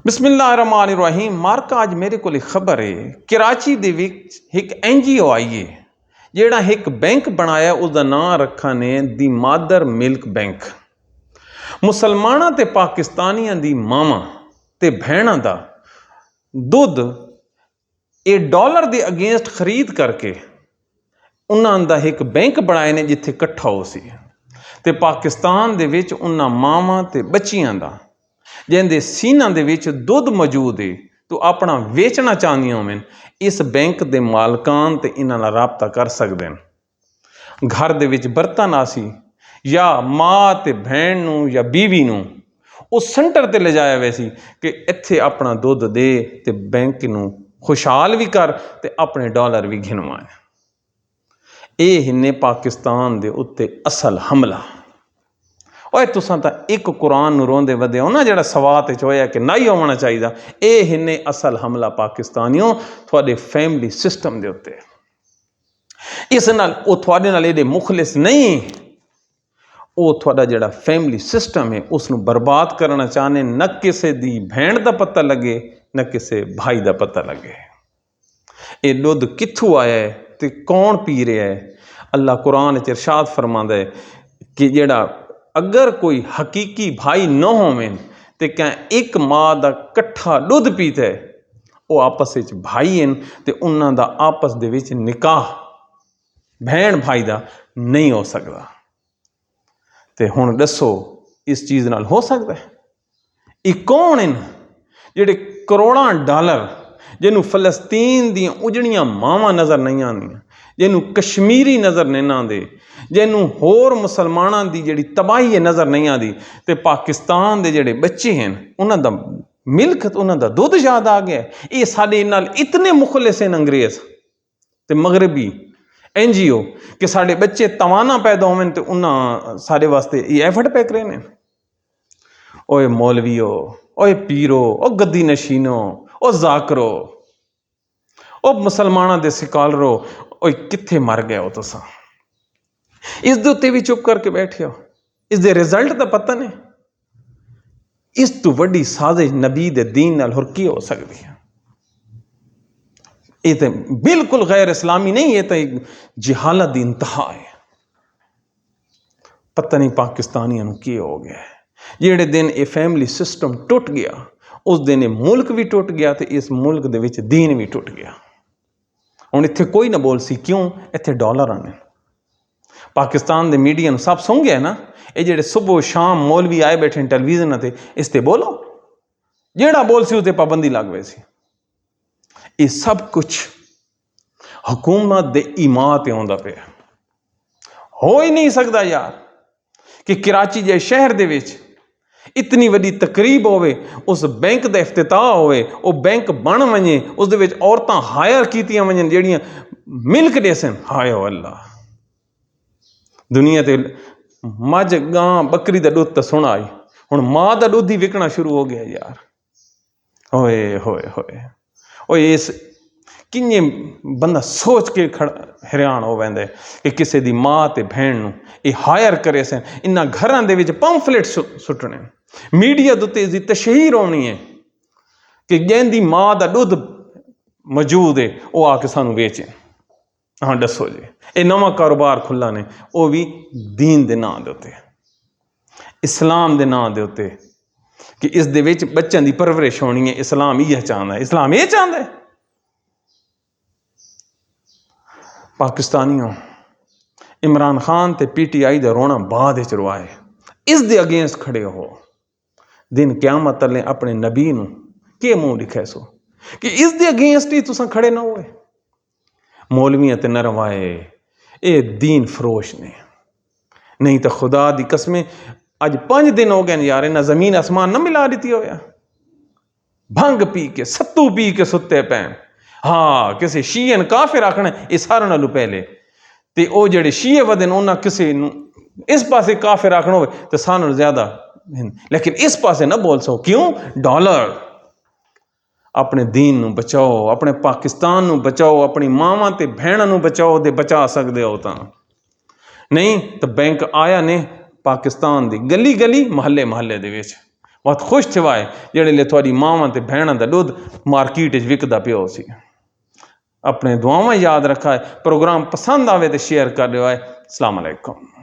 बिस्मिल्लाहिर्रहमानिर्रहीम। मार्का अज मेरे को खबर है कराची दे विच एक NGO आई है जिहड़ा एक बैंक बनाया, उसका नाम रखा ने दी मदर मिल्क बैंक। मुसलमाना ते पाकिस्तानियों दी मावां ते भैणां दा दुध ये डॉलर के अगेंस्ट खरीद करके उन्होंने दा एक बैंक बनाए ने जिथे इकट्ठा हो सी ते पाकिस्तान दे विच उन्हां मावां ते बच्चियां दा जिंदे सीना दे विच दुध मौजूद है तो अपना वेचना चाहदियां होवें, इस बैंक के मालकान ते इन्हां नाल राबता कर सकते हैं। घर दे विच बर्तन आसी या माँ ते भैन नूं या बीवी नूं उस सेंटर ते ले जाया वैसी कि इत्थे अपना दुध दे ते बैंक नूं खुशहाल भी कर ते अपने डॉलर भी गिनवाए। ये हिन्ने पाकिस्तान दे उत्ते असल हमला। और तुसां तां एक कुरान नूं रोंदे वधे हो ना, जिहड़ा सवात विच होया कि नहीं होना चाहिए। ये हिन्ने असल हमला पाकिस्तानियों थोड़े फैमिली सिस्टम दे उत्ते। इस नाल वो थोड़े नाल इहदे मुखलिस नहीं, वो थोड़ा जिहड़ा फैमिली सिस्टम है उसनूं बर्बाद करना चाहने। न किसी दी भैन दा पता लगे न किसी भाई दा पता लगे। ये दुध कित्थों आया है ते कौन पी रहा है। अल्लाह कुरान च इरशाद फरमांदा है कि जिहड़ा अगर कोई हकीकी भाई न होवें तो क्या एक माँ का कट्ठा दुध पीता है, वो आपस में भाई हैं तो उन्हों का आपस दे विच निकाह भैन भाई का नहीं हो सकता। तो हुण दसो इस चीज़ नाल हो सकता है? ये कौन हैं जिहड़े करोड़ों डॉलर जिन्हों फलस्तीन दी उजड़ियां मावां नज़र नहीं आंदियां, जिन्हों कश्मीरी नज़र नहीं आते, जिन्हों होर मुसलमाना की जिहड़ी तबाही है नज़र नहीं आती, तो पाकिस्तान के जिहड़े बच्चे हैं उन्हों का मिल्क उन्हों का दुध याद आ गया। ये साडे नाल इतने मुखलिस हैं अंग्रेज़ ते मगरबी NGO कि साडे बच्चे तवाना पैदा होवें तो उन्हां साडे वास्ते ये एफर्ट पै करे ने। ओए मौलवियो, ओए पीरो, ओ गद्दी नशीनो, ओ जाकरो, ओ मुसलमाना दे सिकालरो, ओए कित्थे मर गए हो तुसां? इस दे उत्ते भी चुप करके बैठे हो। इस दे रिजल्ट का पता नहीं। इस तो वड्डी साजिश नबी दे दीन नाल होर की हो सकती है? ये तो बिल्कुल गैर इस्लामी नहीं, ये तो एक जिहालत दी इंतहा है। पता नहीं पाकिस्तानियों नूं की हो गया है। जिहड़े दिन ये फैमिली सिस्टम टुट गया उस दिन ये मुल्क भी टुट गया तो इस मुल्क दे विच दीन भी टुट गया। हुण इत्थे कोई ना बोल सी क्यों, इत्थे डॉलर आने। पाकिस्तान दे मीडिया नूं सब सुन गया ना। ये जिहड़े सुबह शाम मौलवी आए बैठे टेलीविजन ते इस ते बोलो, जिहड़ा बोल सी उस ते पाबंदी लग गई सी। ये सब कुछ हुकूमत दे ईमा ते आउंदा पिया। हो ही नहीं सकता यार कि कराची जे शहर दे विच इतनी वड्डी तकरीब होवे, उस बैंक का इफ्तिताह होवे, वो बैंक बन वने, उस दे विच औरतां हायर कीतियां वजन जिहड़ियां मिल्क देसन। हाय अल्लाह, दुनिया ते मझ गां बकरी का दुध तो सुना आई, हुण माँ का दुध ही विकना शुरू हो गया यार। होए होए होए ओए, इस किन्ने बंदा सोच के हैरान हो वैंदा कि किसी दी माँ ते भैन नूं ये हायर करे सन। इन्हां घरां दे विच पंफलेट सुट्टने, मीडिया दे उत्ते इसदी तशहीर होनी है कि जिंदी माँ का दुध मौजूद है वो आके सानू बेचे। हाँ दसो जी, ये नवा कारोबार खुला ने, वो भी दीन दे नाम दे उत्ते, इस्लाम दे नाम दे उत्ते कि इस दे विच बच्चों की परवरिश होनी है। इस्लाम यह चाहता है, इस्लाम ये चाहता है। पाकिस्तानियों, इमरान खान ते PTI दा रोना बाद विच रवाए, इस दे अगेंस्ट खड़े हो। दिन क़यामत अल्ले अपने नबी नूं के मुंह दिखे सो कि इस दे अगेंस्ट ही तुसां खड़े ना होए। मौलवियां ते न रवाए, ये दीन फरोश ने। नहीं तो खुदा दी कसमें अज 5 दिन हो गए यार, इन्हां जमीन आसमान ना मिला दी होया। भंग पी के सत्तू पी के सुते पैन। हाँ, किसी शीयन काफिर आखना ये सारे नालों पहले, ते ओ जिहड़े शीए वदन उन्हां किसी इस पासे काफिर आखना हो तो सानू ज्यादा, लेकिन इस पासे ना बोल सो। क्यों? डॉलर। अपने दीन नूं बचाओ, अपने पाकिस्तान नूं बचाओ, अपनी मावां ते भैणां नूं बचाओ ते बचा सकते हो। तां नहीं तो बैंक आया ने पाकिस्तान दी गली गली महल्ले महल्ले दे विच बहुत खुश थिया है जेड़े थोड़ी मावां ते भैणां दा दुध मार्केट विकदा पियो सी। अपने दुआवां याद रखा है। प्रोग्राम पसंद आवे तो शेयर कर दियो है। अस्सलाम वालेकुम।